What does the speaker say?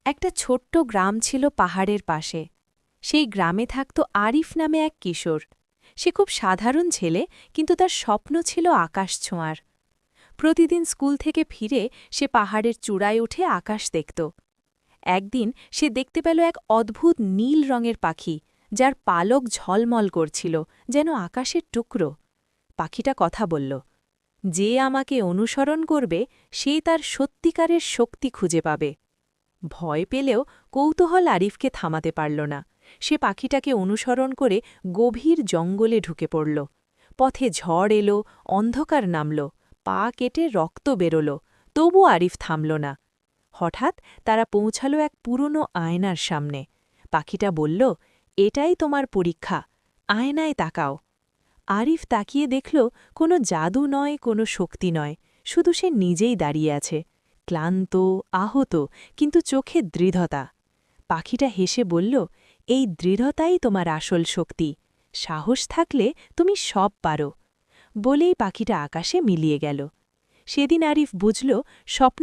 একটা ছোট্ট গ্রাম ছিল পাহাড়ের পাশে। সেই গ্রামে থাকত আরিফ নামে এক কিশোর। সে খুব সাধারণ ছেলে, কিন্তু তার স্বপ্ন ছিল আকাশ ছোঁয়ার। প্রতিদিন স্কুল থেকে ফিরে সে পাহাড়ের চূড়ায় উঠে আকাশ দেখত। একদিন সে দেখতে পেল এক অদ্ভুত নীল রঙের পাখি, যার পালক ঝলমল করছিল, যেন আকাশের টুকরো। পাখিটা কথা বলল, যে আমাকে অনুসরণ করবে সে তার সত্যিকারের শক্তি খুঁজে পাবে। ভয় পেলেও কৌতূহল আরিফকে থামাতে পারল না। সে পাখিটাকে অনুসরণ করে গভীর জঙ্গলে ঢুকে পড়ল। পথে ঝড় এলো, অন্ধকার নামল, পা কেটে রক্ত বেরোল, তবু আরিফ থামল না। হঠাৎ তারা পৌঁছাল এক পুরনো আয়নার সামনে। পাখিটা বলল, এটাই তোমার পরীক্ষা, আয়নায় তাকাও। আরিফ তাকিয়ে দেখল, কোনো জাদু নয়, কোনো শক্তি নয়, শুধু সে নিজেই দাঁড়িয়ে আছে, ক্লান্ত, আহত, কিন্তু চোখে দৃঢ়তা। পাখিটা হেসে বলল, এই দৃঢ়তাই তোমার আসল শক্তি, সাহস থাকলে তুমি সব পারো। বলেই পাখিটা আকাশে মিলিয়ে গেল। সেদিন আরিফ বুঝল, স্বপ্ন